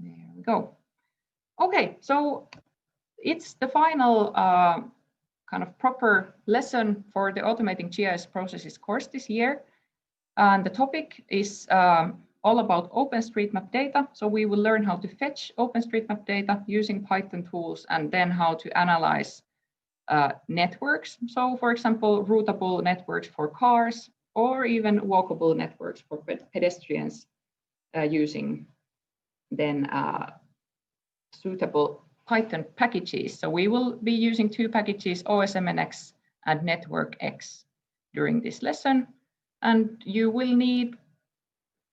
There we go. Okay, so it's the final kind of proper lesson for the Automating GIS Processes course this year. And the topic is all about OpenStreetMap data. So we will learn how to fetch OpenStreetMap data using Python tools, and then how to analyze networks. So for example, routable networks for cars, or even walkable networks for pedestrians using then suitable Python packages. So we will be using two packages, OSMNX and NetworkX, during this lesson. And you will need,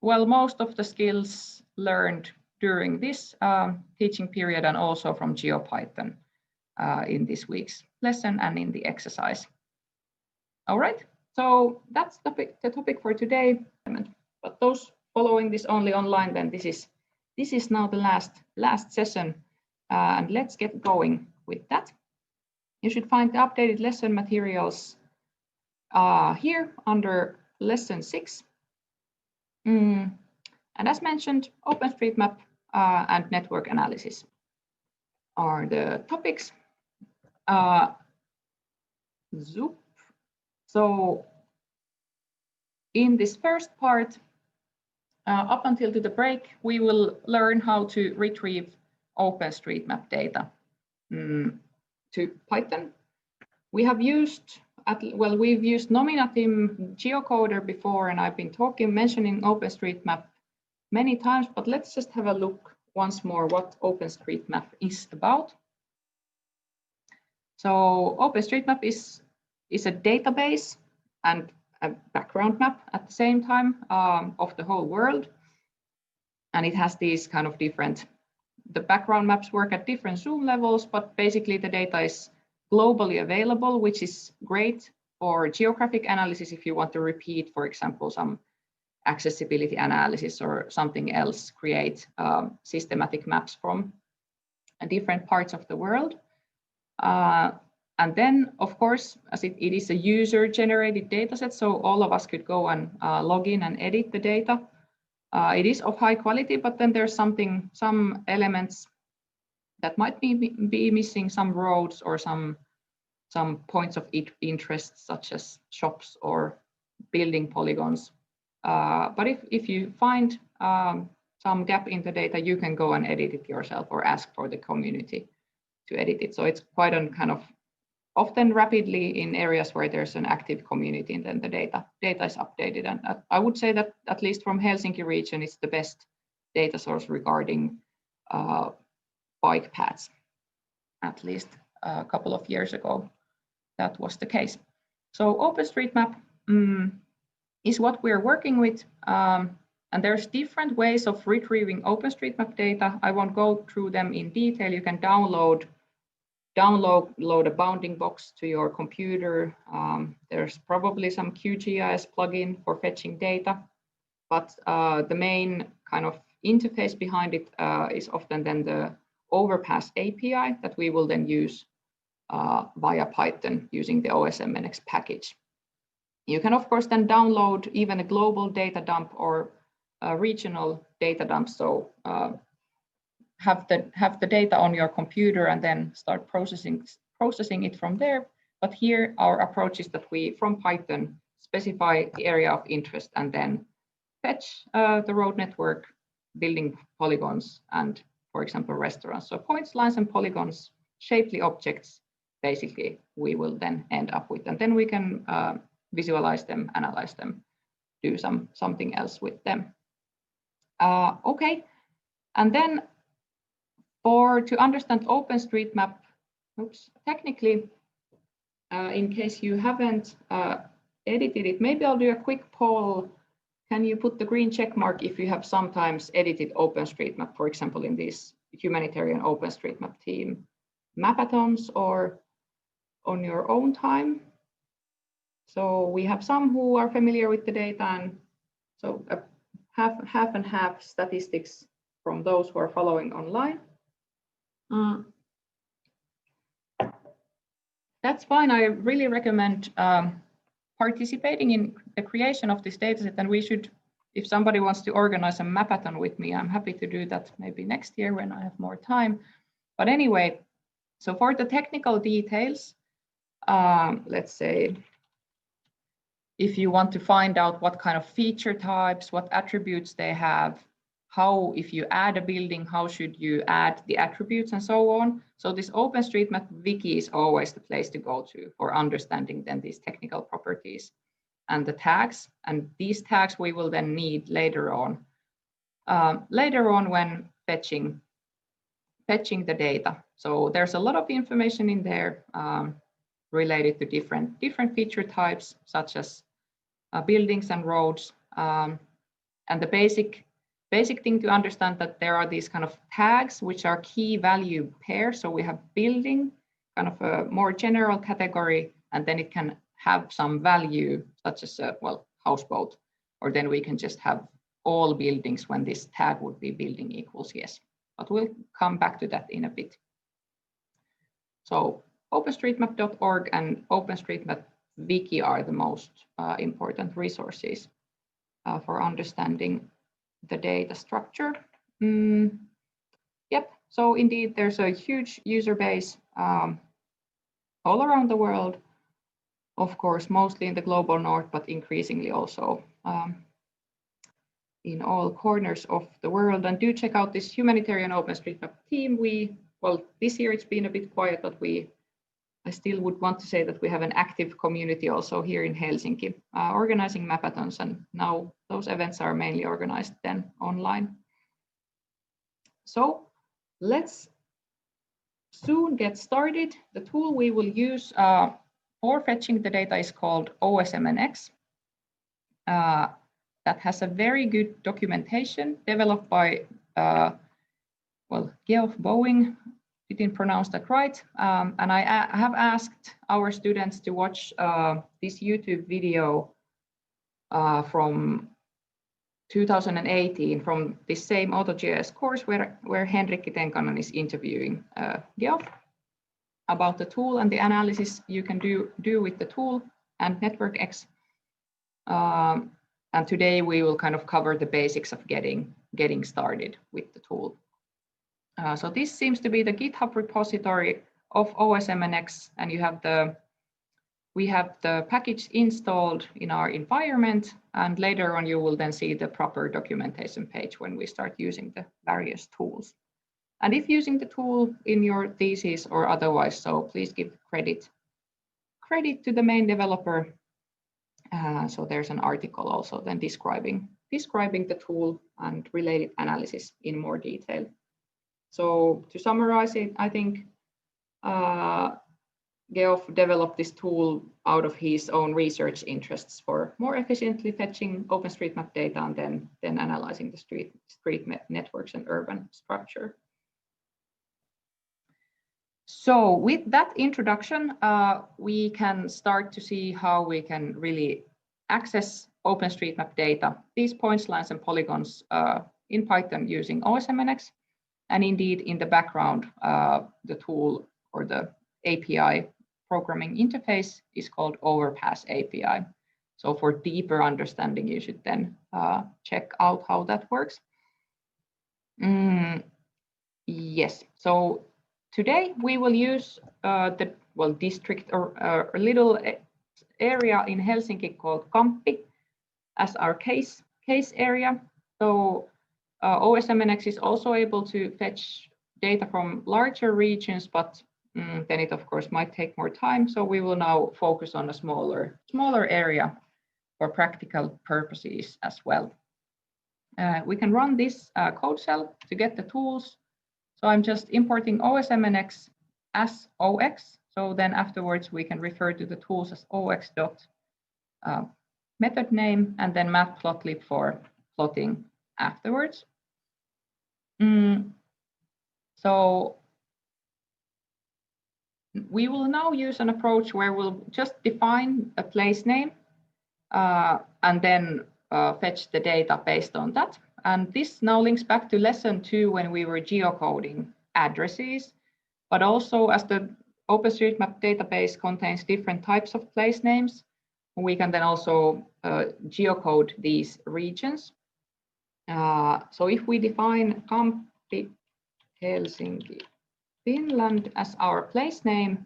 well, most of the skills learned during this teaching period, and also from GeoPython in this week's lesson and in the exercise. All right, so that's the topic for today. But those following this only online, then this is now the last session, and let's get going with that. You should find the updated lesson materials here under lesson 6. And as mentioned, OpenStreetMap and network analysis are the topics. So in this first part, up until to the break, we will learn how to retrieve OpenStreetMap data to Python. We have used, we've used Nominatim geocoder before, and I've been mentioning OpenStreetMap many times, but let's just have a look once more what OpenStreetMap is about. So OpenStreetMap is a database and a background map at the same time of the whole world. And it has these kind of different, the background maps work at different zoom levels, but basically the data is globally available, which is great for geographic analysis if you want to repeat, for example, some accessibility analysis or something else, create systematic maps from different parts of the world. And then, of course, as it is a user-generated dataset, so all of us could go and log in and edit the data. It is of high quality, but then there's some elements that might be missing, some roads or some points of interest, such as shops or building polygons. But if you find some gap in the data, you can go and edit it yourself or ask for the community to edit it. So it's quite a kind of often rapidly in areas where there's an active community, and then the data is updated. And I would say that at least from Helsinki region, it's the best data source regarding bike paths. At least a couple of years ago, that was the case. So OpenStreetMap is what we're working with. And there's different ways of retrieving OpenStreetMap data. I won't go through them in detail. You can download a bounding box to your computer. There's probably some QGIS plugin for fetching data, but the main kind of interface behind it is often then the Overpass API that we will then use via Python using the OSMNX package. You can, of course, then download even a global data dump or a regional data dump. So have the data on your computer and then start processing it from there. But here our approach is that we, from Python, specify the area of interest and then fetch the road network, building polygons, and, for example, restaurants. So points, lines, and polygons, shapely objects, basically, we will then end up with. And then we can visualize them, analyze them, do something else with them. Okay, and then to understand OpenStreetMap, technically, in case you haven't edited it, maybe I'll do a quick poll. Can you put the green check mark if you have sometimes edited OpenStreetMap, for example, in this humanitarian OpenStreetMap team mapathons or on your own time? So we have some who are familiar with the data, and so half and half statistics from those who are following online. That's fine. I really recommend participating in the creation of this dataset, and we should if somebody wants to organize a mapathon with me, I'm happy to do that maybe next year when I have more time. But anyway, so for the technical details, let's say, if you want to find out what kind of feature types, what attributes they have, how, if you add a building, how should you add the attributes and so on. So this OpenStreetMap wiki is always the place to go to for understanding then these technical properties and the tags. And these tags we will then need later on when fetching the data. So there's a lot of information in there related to different feature types, such as buildings and roads. And the basic thing to understand that there are these kind of tags, which are key value pairs. So we have building, kind of a more general category, and then it can have some value, such as a, well, houseboat, or then we can just have all buildings when this tag would be building equals yes. But we'll come back to that in a bit. So OpenStreetMap.org and OpenStreetMap Wiki are the most important resources for understanding the data structure. Yep, so indeed there's a huge user base all around the world, of course, mostly in the global north, but increasingly also in all corners of the world. And do check out this humanitarian OpenStreetMap team. Well, this year it's been a bit quiet, but I still would want to say that we have an active community also here in Helsinki, organizing mapathons, and now those events are mainly organized then online. So let's soon get started. The tool we will use for fetching the data is called OSMNX. That has a very good documentation developed by, well, Geoff Boeing. Didn't pronounce that right. And I have asked our students to watch this YouTube video from 2018 from this same AutoGIS course where Henrikki Tenkanen is interviewing Geoff about the tool and the analysis you can do with the tool and NetworkX. And today we will kind of cover the basics of getting started with the tool. So this seems to be the GitHub repository of OSMNX, and we have the package installed in our environment, and later on you will then see the proper documentation page when we start using the various tools. And if using the tool in your thesis or otherwise, so please give credit to the main developer. So there's an article also then describing the tool and related analysis in more detail. So to summarize it, I think Geoff developed this tool out of his own research interests for more efficiently fetching OpenStreetMap data and then analyzing the street networks and urban structure. So with that introduction, we can start to see how we can really access OpenStreetMap data, these points, lines, and polygons in Python using OSMNX. And indeed, in the background, the tool or the API programming interface is called Overpass API. So for deeper understanding, you should then check out how that works. Yes, so today we will use the district or a little area in Helsinki called Kamppi as our case area. So OSMNX is also able to fetch data from larger regions, but then it of course might take more time. So we will now focus on a smaller area for practical purposes as well. We can run this code cell to get the tools. So I'm just importing OSMNX as OX. So then afterwards we can refer to the tools as OX dot method name and then matplotlib for plotting afterwards. So we will now use an approach where we'll just define a place name and then fetch the data based on that. And this now links back to lesson 2 when we were geocoding addresses, but also as the OpenStreetMap database contains different types of place names, we can then also geocode these regions. So if we define Kamppi, Helsinki, Finland as our place name,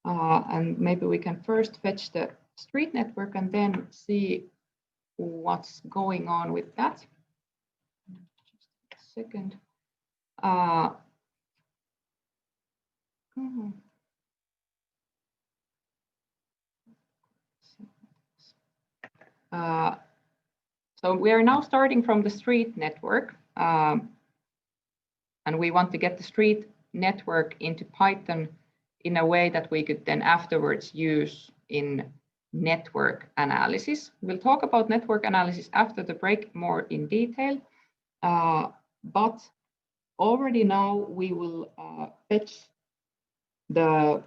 and maybe we can first fetch the street network and then see what's going on with that. Just a second. So we are now starting from the street network, and we want to get the street network into Python in a way that we could then afterwards use in network analysis. We'll talk about network analysis after the break more in detail, but already now we will fetch the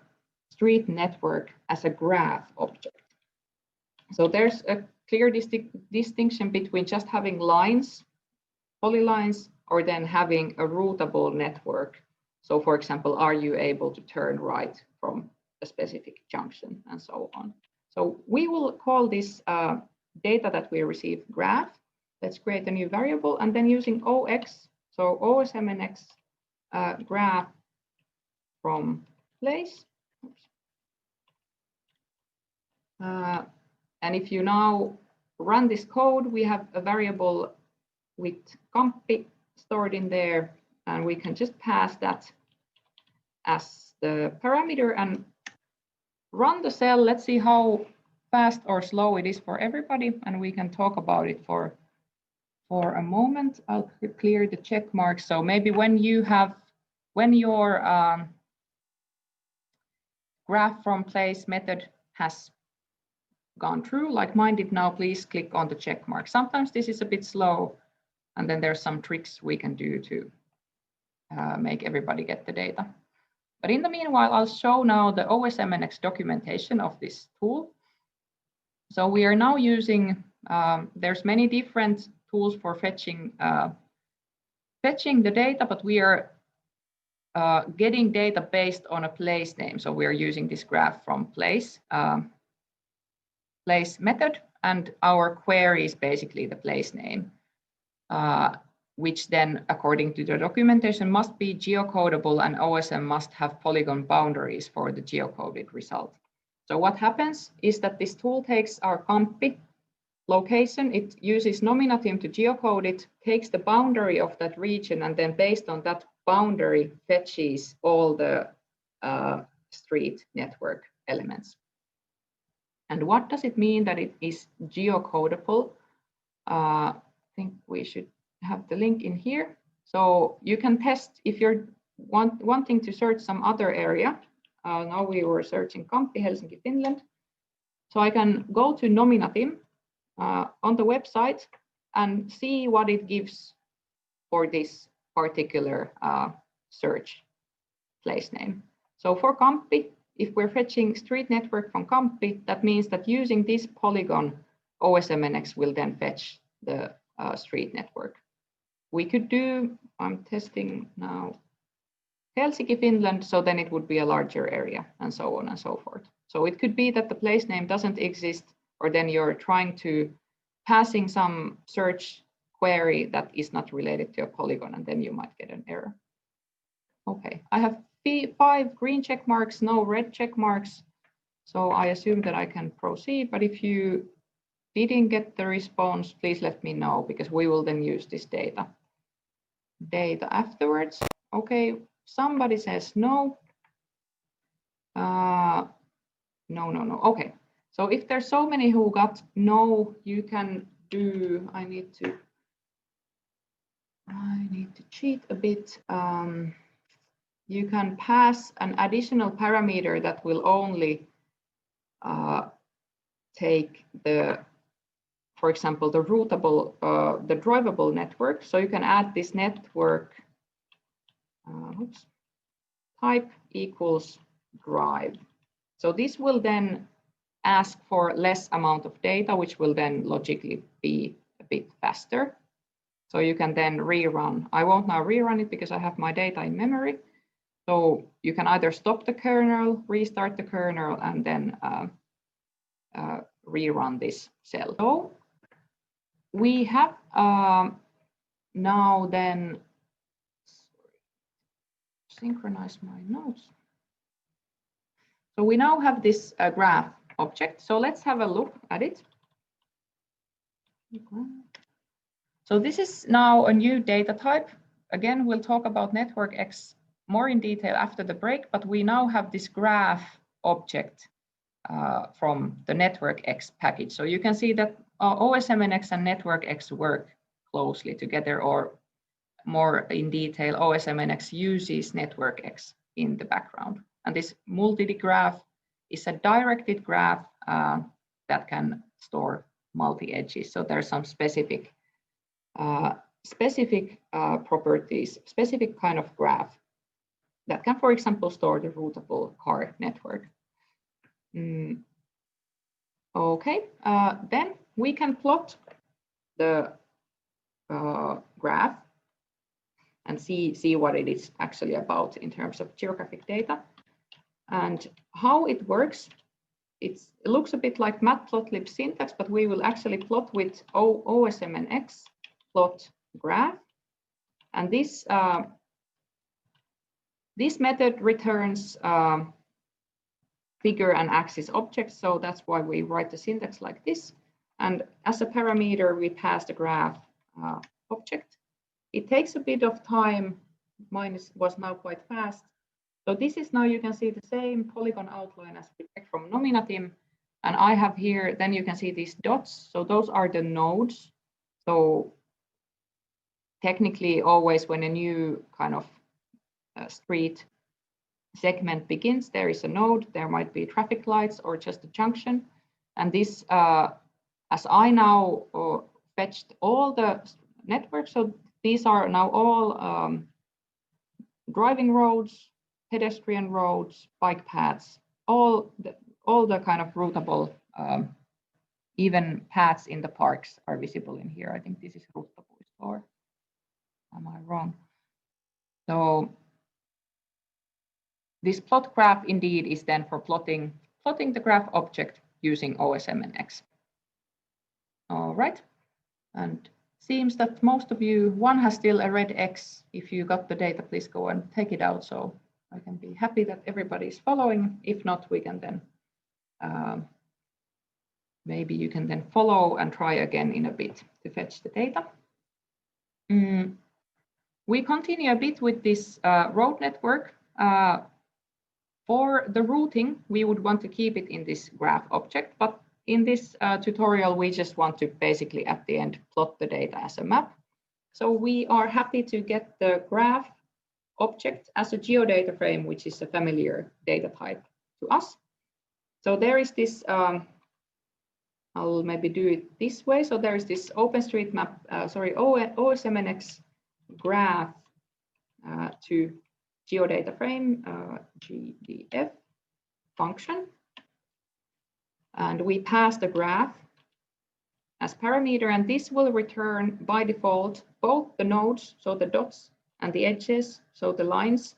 street network as a graph object. So there's a clear distinction between just having lines, polylines, or then having a routable network. So for example, are you able to turn right from a specific junction and so on. So we will call this data that we receive graph. Let's create a new variable and then using OX, so OSMNX graph from place. And if you now run this code, we have a variable with Kamppi stored in there, and we can just pass that as the parameter and run the cell. Let's see how fast or slow it is for everybody, and we can talk about it for a moment. I'll clear the check marks. So maybe when your graph from place method has gone through, like mine did now, please click on the check mark. Sometimes this is a bit slow, and then there's some tricks we can do to make everybody get the data. But in the meanwhile, I'll show now the OSMNX documentation of this tool. So we are now using, there's many different tools for fetching the data, but we are getting data based on a place name. So we are using this graph from place method, and our query is basically the place name, which then, according to the documentation, must be geocodable, and OSM must have polygon boundaries for the geocoded result. So what happens is that this tool takes our Kamppi location, it uses nominatim to geocode it, takes the boundary of that region, and then based on that boundary fetches all the street network elements. And what does it mean that it is geocodable? I think we should have the link in here. So you can test if you're wanting to search some other area. Now we were searching Kamppi, Helsinki, Finland. So I can go to nominatim on the website and see what it gives for this particular search place name. So for Kamppi, if we're fetching street network from Kamppi, that means that using this polygon, OSMNX will then fetch the street network. We could do, I'm testing now, Helsinki, Finland, so then it would be a larger area and so on and so forth. So it could be that the place name doesn't exist, or then you're trying to passing some search query that is not related to a polygon, and then you might get an error. Okay, I have 5 green check marks, no red check marks. So I assume that I can proceed, but if you didn't get the response, please let me know, because we will then use this data afterwards. Okay, somebody says no. No. Okay, so if there's so many who got no, you can do, I need to cheat a bit. You can pass an additional parameter that will only take the, for example, the routable, the drivable network. So you can add this network type equals drive. So this will then ask for less amount of data, which will then logically be a bit faster. So you can then rerun. I won't now rerun it because I have my data in memory. So you can either stop the kernel, restart the kernel, and then rerun this cell. So we have now then synchronize my notes. So we now have this graph object. So let's have a look at it. So this is now a new data type. Again, we'll talk about Network X more in detail after the break, but we now have this graph object from the Network X package. So you can see that OSMNX and Network X work closely together, or more in detail, OSMNX uses Network X in the background. And this multi-graph is a directed graph that can store multi-edges. So there's some specific properties, specific kind of graph that can, for example, store the routable car network. Okay, then we can plot the graph and see what it is actually about in terms of geographic data. And how it works, it looks a bit like matplotlib syntax, but we will actually plot with OSMNX plot graph. And this method returns figure and axis objects. So that's why we write the syntax like this. And as a parameter, we pass the graph object. It takes a bit of time. Mine was now quite fast. So this is now, you can see the same polygon outline as we take from Nominatim. And I have here, then you can see these dots. So those are the nodes. So technically, always when a new kind of street segment begins, there is a node. There might be traffic lights or just a junction. And this, as I now fetched all the networks, so these are now all driving roads, pedestrian roads, bike paths, all the kind of routable, even paths in the parks are visible in here. I think this is routable, or am I wrong? So this plot graph indeed is then for plotting the graph object using OSMNX. All right, and seems that most of you, one has still a red X. If you got the data, please go and take it out so I can be happy that everybody is following. If not, we can then, maybe you can then follow and try again in a bit to fetch the data. We continue a bit with this road network. For the routing, we would want to keep it in this graph object, but in this tutorial, we just want to basically at the end plot the data as a map. So we are happy to get the graph object as a GeoDataFrame, which is a familiar data type to us. So there is this, I'll maybe do it this way. So there is this OpenStreetMap, OSMNX graph to GeoDataFrame GDF function. And we pass the graph as parameter, and this will return by default both the nodes, so the dots, and the edges, so the lines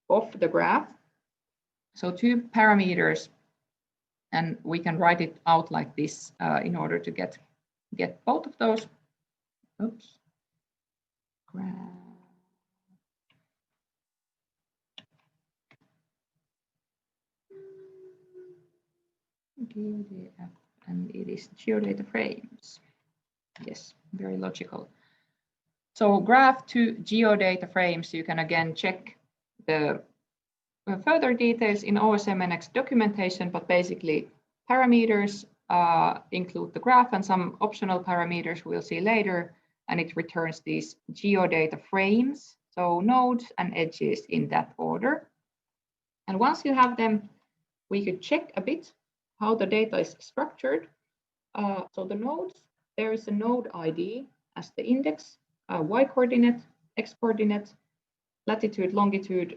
of the graph. So two parameters, and we can write it out like this in order to get both of those. Oops. Graph. GeoDF, and it is GeoDataFrames. Yes, very logical. So graph to GeoDataFrames, you can again check the further details in OSMNX documentation, but basically parameters include the graph and some optional parameters we'll see later, and it returns these GeoDataFrames, so nodes and edges in that order. And once you have them, we could check a bit how the data is structured. So the nodes, there is a node ID as the index, y coordinate, x coordinate, latitude, longitude,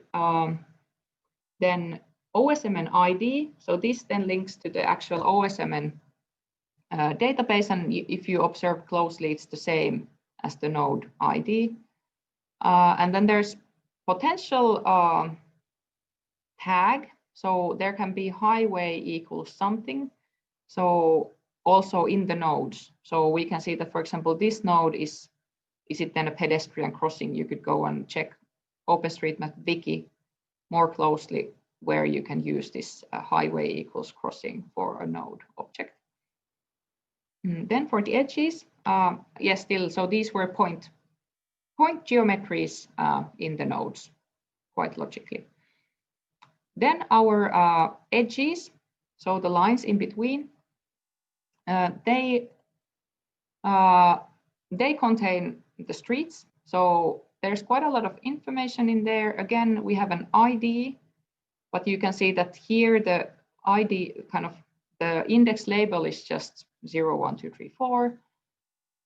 then OSMN ID. So this then links to the actual OSMN database, and if you observe closely, it's the same as the node ID. And then there's potential tag. So there can be highway equals something. So also in the nodes. So we can see that, for example, this node is it then a pedestrian crossing? You could go and check OpenStreetMap wiki more closely where you can use this highway equals crossing for a node object. Then for the edges, yes, still, so these were point geometries in the nodes, quite logically. Then our edges, so the lines in between, they contain the streets. So there's quite a lot of information in there. Again, we have an ID, but you can see that here the ID kind of the index label is just 0, 1, 2, 3, 4.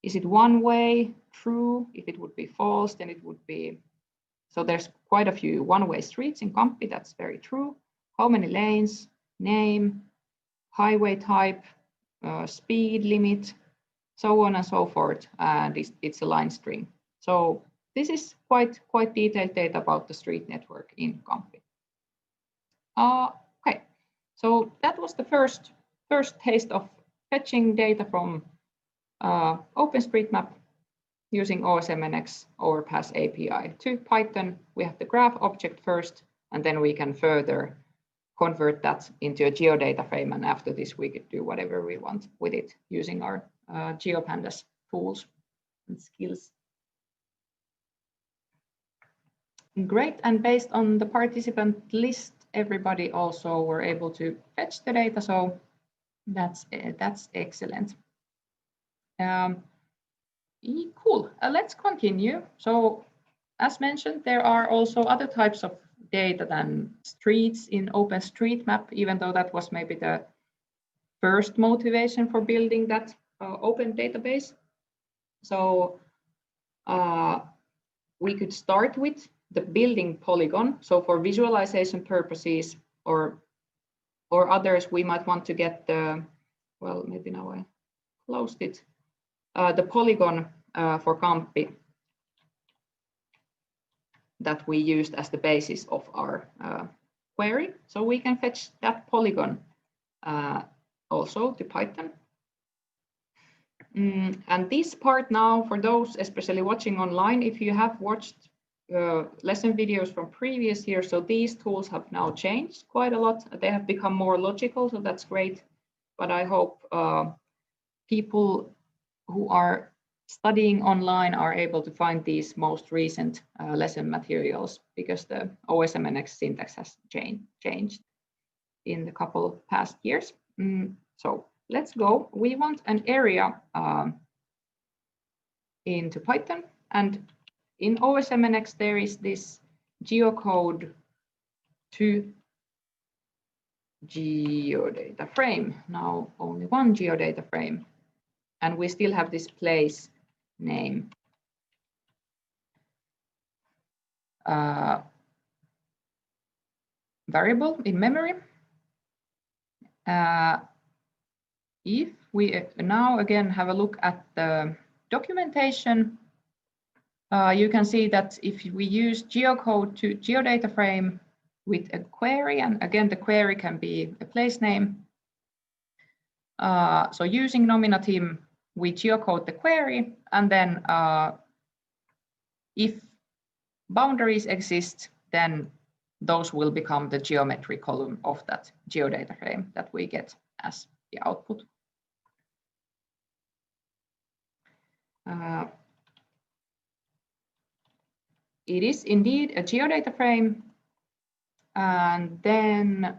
Is it one way? True. If it would be false, then it would be. So there's quite a few one-way streets in Kamppi. That's very true. How many lanes? Name, highway type, speed limit, so on and so forth. And it's a line string. So this is quite detailed data about the street network in Kamppi. Okay, so that was the first taste of fetching data from OpenStreetMap using OSMNX Overpass API to Python. We have the graph object first, and then we can further convert that into a GeoDataFrame. And after this, we could do whatever we want with it using our GeoPandas tools and skills. Great, and based on the participant list, everybody also were able to fetch the data, so that's excellent. Cool, let's continue. So as mentioned, there are also other types of data than streets in OpenStreetMap, even though that was maybe the first motivation for building that open database. So we could start with the building polygon. So for visualization purposes or others, we might want to get the, well, maybe now I closed it, the polygon for Kamppi that we used as the basis of our query. So we can fetch that polygon also to Python. And this part now, for those especially watching online, if you have watched lesson videos from previous years, so these tools have now changed quite a lot. They have become more logical, so that's great. But I hope people who are studying online are able to find these most recent lesson materials, because the OSMNX syntax has changed in the couple past years. So let's go. We want an area into Python, and in OSMNX there is this geocode to GeoDataFrame. Now only one GeoDataFrame, and we still have this place name variable in memory. If we now again have a look at the documentation, you can see that if we use geocode to GeoDataFrame with a query, and again the query can be a place name. So using nominatim, we geocode the query, and then if boundaries exist, then those will become the geometry column of that GeoDataFrame that we get as the output. It is indeed a GeoDataFrame, and then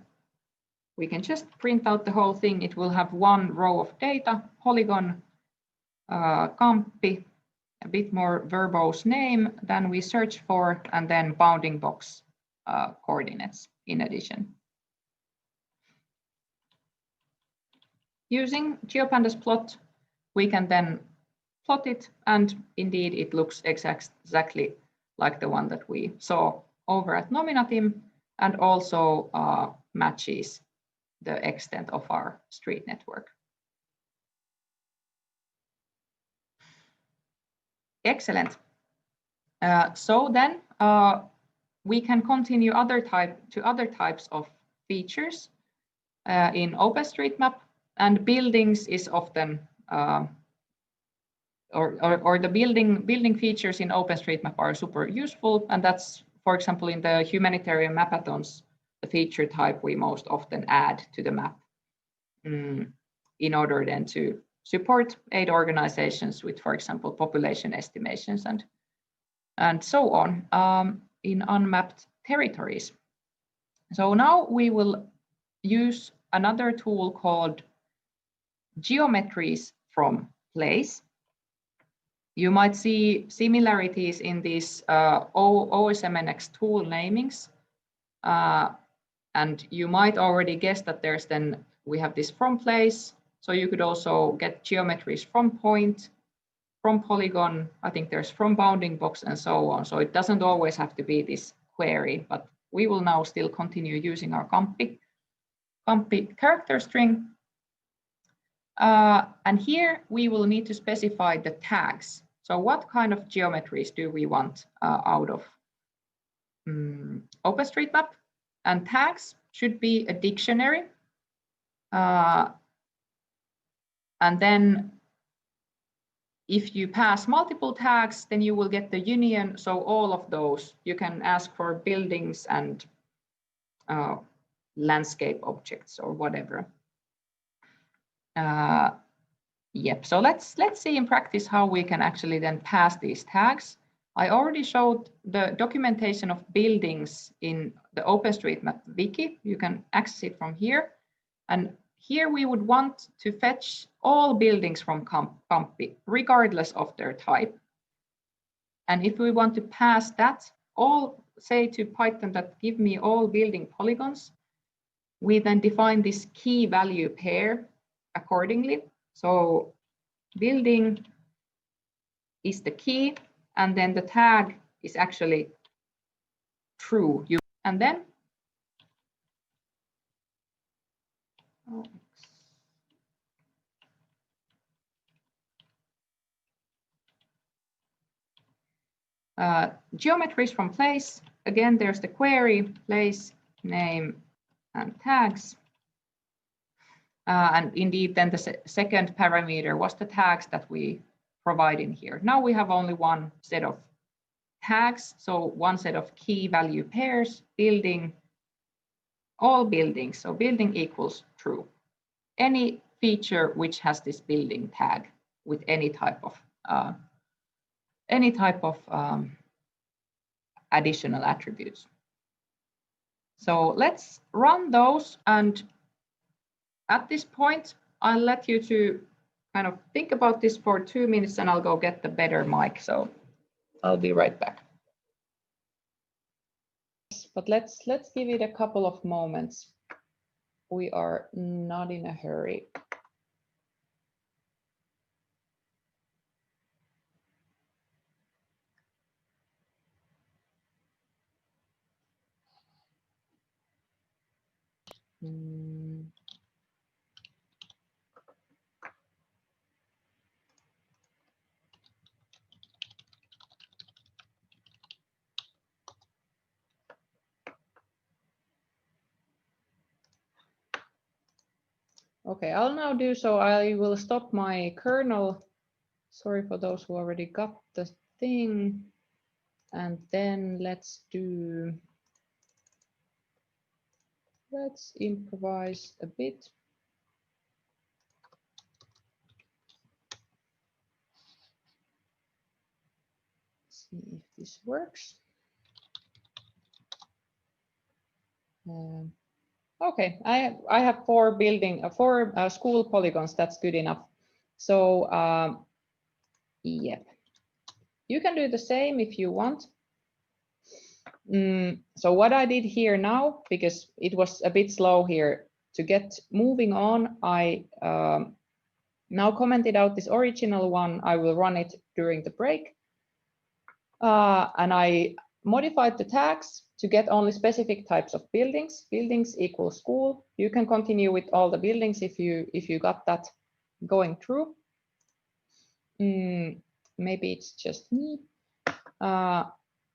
we can just print out the whole thing. It will have one row of data, polygon, Kamppi, a bit more verbose name than we search for, and then bounding box coordinates in addition. Using GeoPandas plot, we can then plot it, and indeed it looks exactly like the one that we saw over at nominatim, and also matches the extent of our street network. Excellent. So then we can continue to other types of features in OpenStreetMap. and buildings is often or the building features in OpenStreetMap are super useful, and that's, for example, in the humanitarian mapathons, the feature type we most often add to the map in order then to support aid organizations with, for example, population estimations and so on in unmapped territories. So now we will use another tool called geometries from place. You might see similarities in these OSMNX tool namings. And you might already guess that we have this from place. So you could also get geometries from point, from polygon. I think there's from bounding box and so on. So it doesn't always have to be this query, but we will now still continue using our CAMPI character string. And here we will need to specify the tags. So what kind of geometries do we want out of OpenStreetMap? And tags should be a dictionary. And then if you pass multiple tags, then you will get the union. So all of those, you can ask for buildings and landscape objects or whatever. Yep, so let's see in practice how we can actually then pass these tags. I already showed the documentation of buildings in the OpenStreetMap wiki. You can access it from here. And here we would want to fetch all buildings from CAMPI, regardless of their type. And if we want to pass that, say to Python that give me all building polygons, we then define this key value pair accordingly. So building is the key, and then the tag is actually true. And then geometries from place. Again, there's the query, place, name, and tags. And indeed, then the second parameter was the tags that we provide in here. Now we have only one set of tags, so one set of key value pairs, building, all buildings. So building equals true. Any feature which has this building tag with any type of additional attributes. So let's run those, and at this point, I'll let you to kind of think about this for 2 minutes, and I'll go get the better mic. So I'll be right back. But let's give it a couple of moments. We are not in a hurry. Okay, I'll now do so. I will stop my kernel. Sorry for those who already got the thing. And then let's improvise a bit. See if this works. Okay, I have four school polygons. That's good enough. So yep, you can do the same if you want. So what I did here now, because it was a bit slow here to get moving on, I now commented out this original one. I will run it during the break. And I modified the tags to get only specific types of buildings. Buildings equals school. You can continue with all the buildings if you got that going through. Maybe it's just me.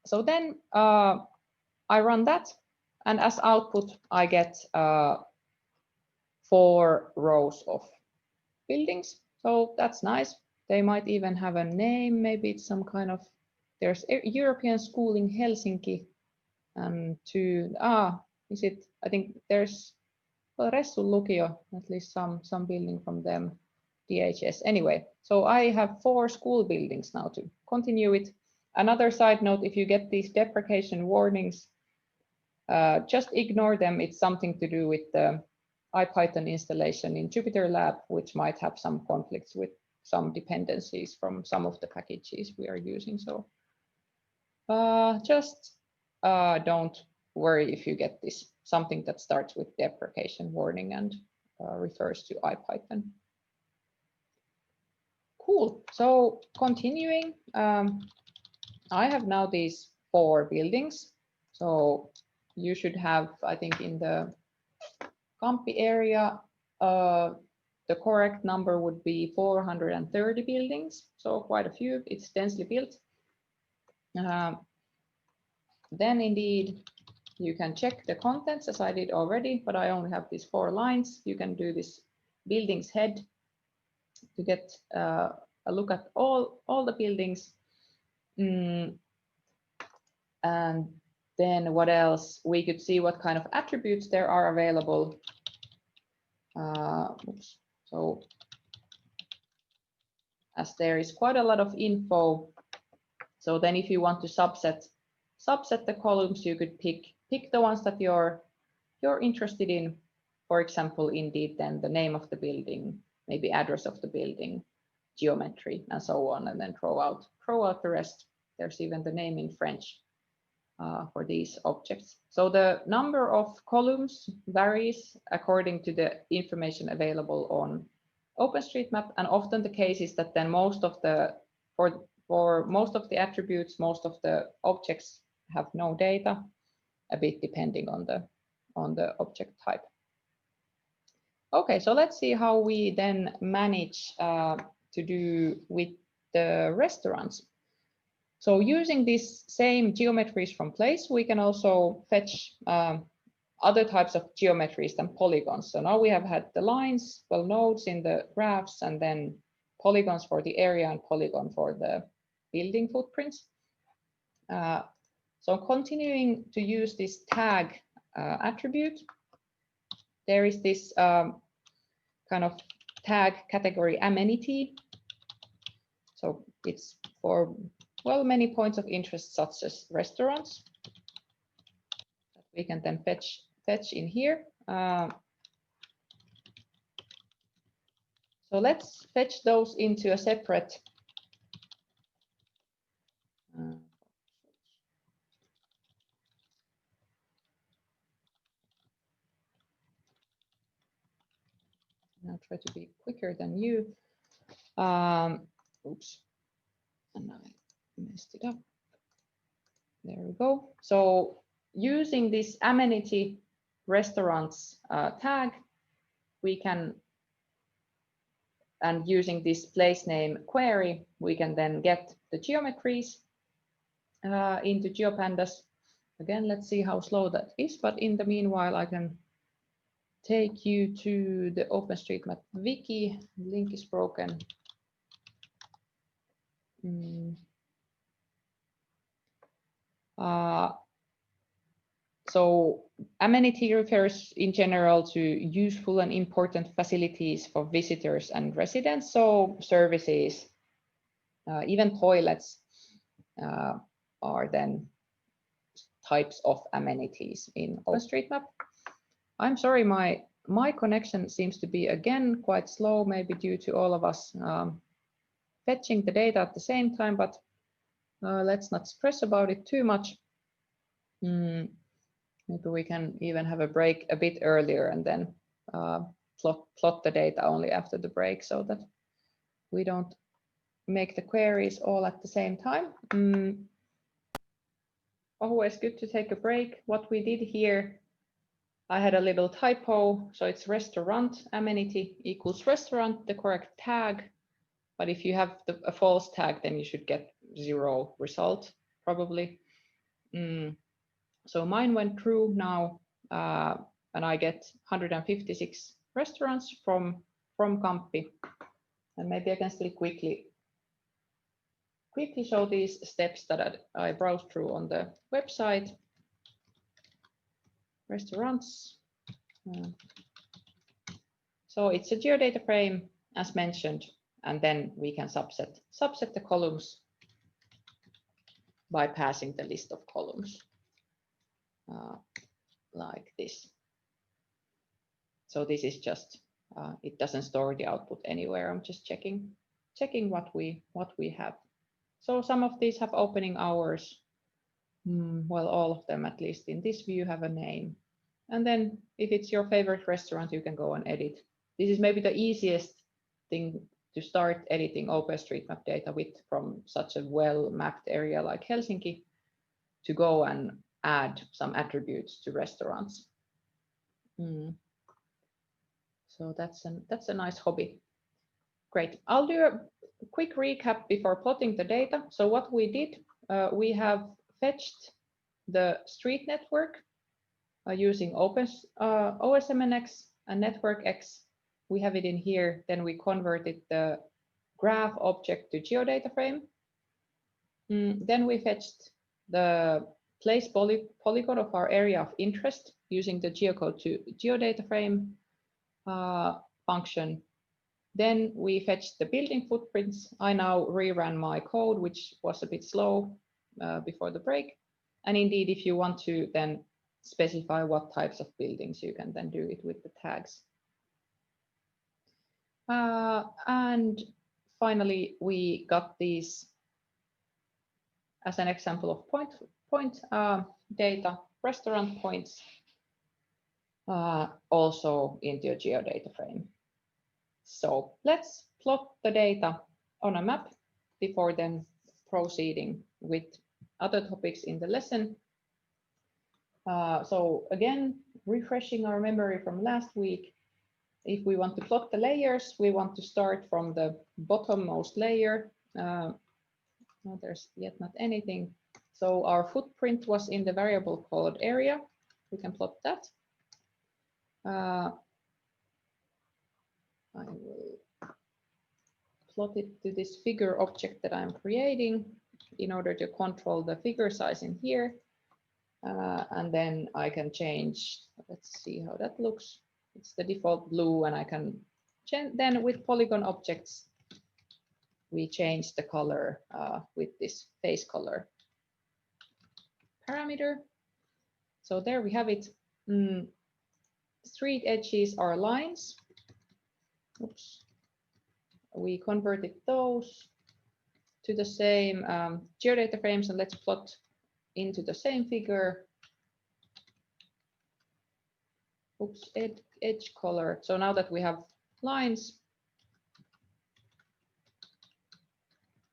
So then I run that, and as output I get 4 4 rows of buildings. So that's nice. They might even have a name. Maybe it's some kind of, there's a European School in Helsinki. And is it, I think there's, well, Ressun Lukio, at least some building from them, DHS. Anyway, so I have 4 school buildings now to continue with. Another side note, if you get these deprecation warnings, just ignore them. It's something to do with the IPython installation in Jupyter Lab, which might have some conflicts with some dependencies from some of the packages we are using. So just don't worry if you get this, something that starts with deprecation warning and refers to IPython. Cool. So continuing, I have now these 4 buildings. So you should have, I think, in the Kamppi area, the correct number would be 430 buildings. So quite a few. It's densely built. Then indeed, you can check the contents as I did already, but I only have these 4 lines. You can do this buildings head to get a look at all the buildings. And then what else? We could see what kind of attributes there are available. So as there is quite a lot of info, so then if you want to subset the columns, you could pick the ones that you're interested in. For example, indeed, then the name of the building, maybe address of the building, geometry, and so on, and then throw out the rest. There's even the name in French for these objects. So the number of columns varies according to the information available on OpenStreetMap, and often the case is that then most of the for most of the attributes, most of the objects have no data, a bit depending on the object type. Okay, so let's see how we then manage to do with the restaurants. So using these same geometries from place, we can also fetch other types of geometries than polygons. So now we have had the lines, well, nodes in the graphs, and then polygons for the area and polygon for the building footprints. So continuing to use this tag attribute, there is this kind of tag category amenity. So it's for, well, many points of interest such as restaurants that we can then fetch in here. So let's fetch those into a separate I'll try to be quicker than you. Oops, and I messed it up. There we go. So using this amenity restaurants tag, we can, and using this place name query, we can then get the geometries into GeoPandas. Again, let's see how slow that is, but in the meanwhile, I can take you to the OpenStreetMap wiki. Link is broken. So amenity refers in general to useful and important facilities for visitors and residents. So services, even toilets are then types of amenities in OpenStreetMap. I'm sorry, my connection seems to be again quite slow, maybe due to all of us fetching the data at the same time, but let's not stress about it too much. Maybe we can even have a break a bit earlier and then plot the data only after the break so that we don't make the queries all at the same time. Always good to take a break. What we did here, I had a little typo. So it's restaurant amenity equals restaurant, the correct tag. But if you have a false tag, then you should get 0 result probably. So mine went through now, and I get 156 restaurants from Kamppi. And maybe I can still quickly show these steps that I browsed through on the website. Restaurants. So it's a GeoDataFrame as mentioned, and then we can subset the columns by passing the list of columns like this. So this is just, it doesn't store the output anywhere. I'm just checking what we have. So some of these have opening hours. Well, all of them, at least in this view, have a name. And then if it's your favorite restaurant, you can go and edit. This is maybe the easiest thing to start editing OpenStreetMap data with from such a well-mapped area like Helsinki, to go and add some attributes to restaurants. So that's a nice hobby. Great. I'll do a quick recap before plotting the data. So what we did, we have fetched the street network using OSMNX and NetworkX. We have it in here. Then we converted the graph object to GeoDataFrame. Then we fetched the place polygon of our area of interest using the geocode to GeoDataFrame function. Then we fetched the building footprints. I now reran my code, which was a bit slow before the break. And indeed, if you want to then specify what types of buildings, you can then do it with the tags. And finally, we got these as an example of point data, restaurant points, also into a GeoDataFrame. So let's plot the data on a map before then proceeding with other topics in the lesson. So again, refreshing our memory from last week. If we want to plot the layers, we want to start from the bottommost layer. No, there's yet not anything. So our footprint was in the variable called area. We can plot that. I will plot it to this figure object that I'm creating in order to control the figure size in here. And then I can change, let's see how that looks. It's the default blue, and I can change, then with polygon objects, we change the color with this face color parameter. So there we have it. Street edges are lines. Oops. We converted those to the same GeoDataFrames, and let's plot into the same figure. Oops, edge color. So now that we have lines,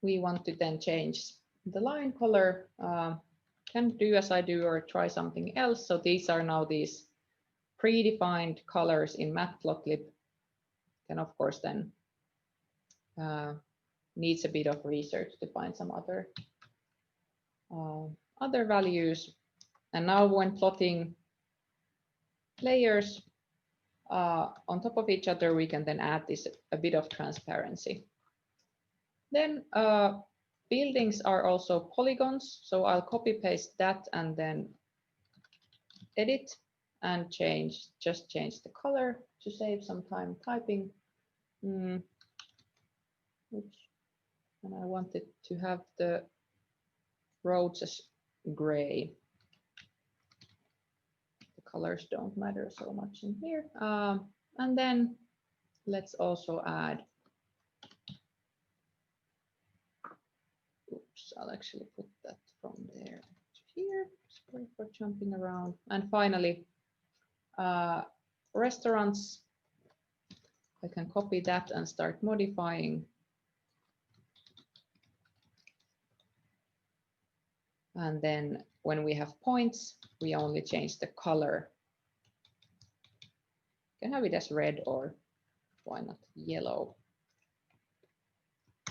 we want to then change the line color. Can do as I do or try something else. So these are now these predefined colors in Matplotlib. Can of course then needs a bit of research to find some other values. And now when plotting layers on top of each other, we can then add this a bit of transparency. Then buildings are also polygons. So I'll copy paste that and then edit and just change the color to save some time typing. Oops. And I wanted to have the roads as gray. The colors don't matter so much in here. And then let's also add, oops, I'll actually put that from there to here. Sorry for jumping around. And finally, restaurants. I can copy that and start modifying. And then when we have points, we only change the color. You can have it as red, or why not yellow.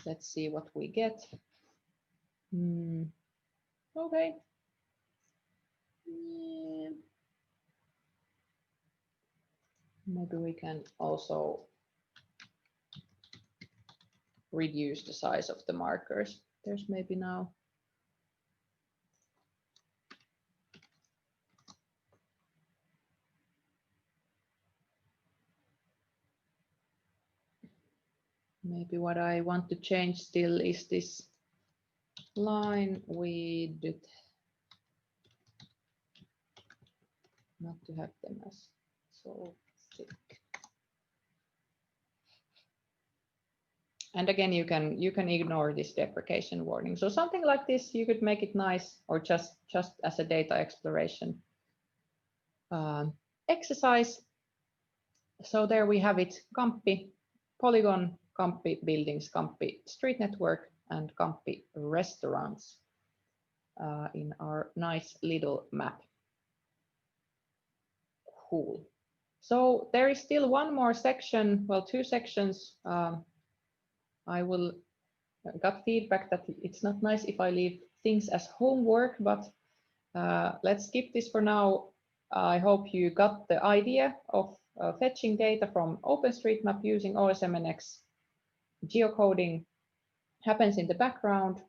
Let's see what we get. Okay. Yeah. maybe we can also reduce the size of the markers. There's maybe now. Maybe what I want to change still is this line width, not to have them as so thick. And again, you can ignore this deprecation warning. So something like this, you could make it nice, or just as a data exploration exercise. So there we have it: Kamppi polygon, Kamppi buildings, Kamppi street network, and Kamppi restaurants in our nice little map. Cool. So there is still one more section, well, two sections. I got feedback that it's not nice if I leave things as homework, but let's skip this for now. I hope you got the idea of fetching data from OpenStreetMap using OSMNX. Geocoding happens in the background,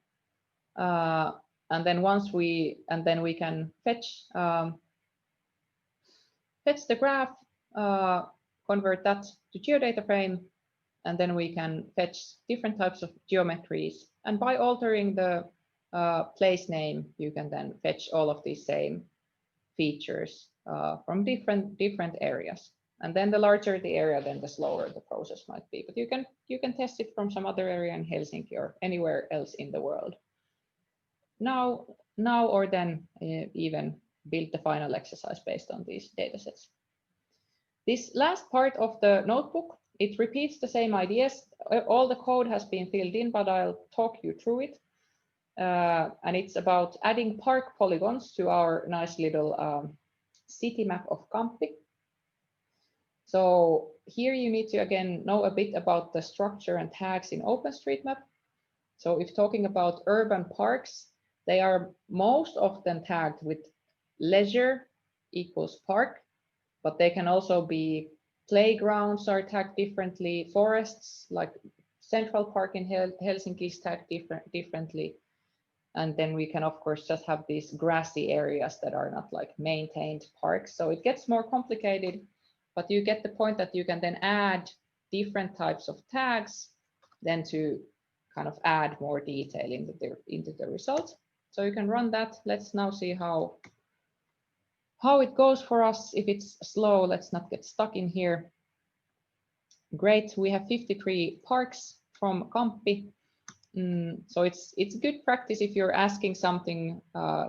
and then we can fetch the graph, convert that to GeoDataFrame, and then we can fetch different types of geometries. And by altering the place name, you can then fetch all of these same features from different areas. And then the larger the area, then the slower the process might be. But you can test it from some other area in Helsinki or anywhere else in the world. Now or then even build the final exercise based on these datasets. This last part of the notebook, it repeats the same ideas. All the code has been filled in, but I'll talk you through it. And it's about adding park polygons to our nice little city map of Kamppi. So here you need to again know a bit about the structure and tags in OpenStreetMap. So if talking about urban parks, they are most often tagged with leisure equals park, but they can also be playgrounds are tagged differently, forests like Central Park in Helsinki is tagged differently. And then we can, of course, just have these grassy areas that are not like maintained parks. So it gets more complicated, but you get the point that you can then add different types of tags then to kind of add more detail into the results. So you can run that. Let's now see how it goes for us. If it's slow, let's not get stuck in here. Great, we have 53 parks from Kamppi. So it's good practice if you're asking something,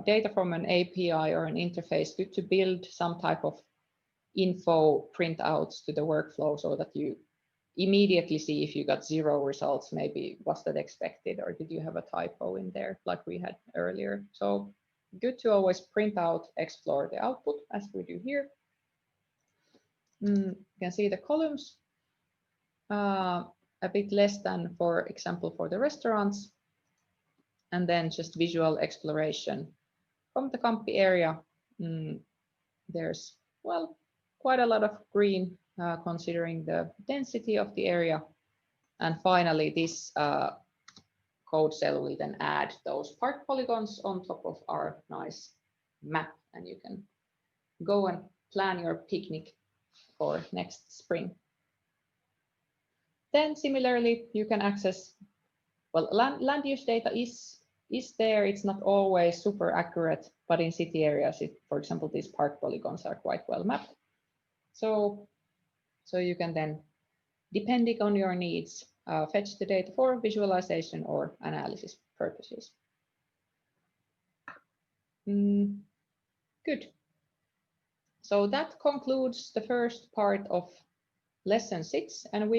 data from an API or an interface, to build some type of info printouts to the workflow so that you immediately see if you got 0 results, maybe was that expected, or did you have a typo in there like we had earlier. So good to always print out, explore the output as we do here. You can see the columns. A bit less than, for example, for the restaurants, and then just visual exploration from the Kamppi area. There's, well, quite a lot of green considering the density of the area. And finally, this code cell will then add those park polygons on top of our nice map, and you can go and plan your picnic for next spring. Then similarly, you can access, well, land use data is there. It's not always super accurate, but in city areas, for example, these park polygons are quite well mapped. So you can then, depending on your needs, fetch the data for visualization or analysis purposes. Good. So that concludes the first part of lesson 6, and we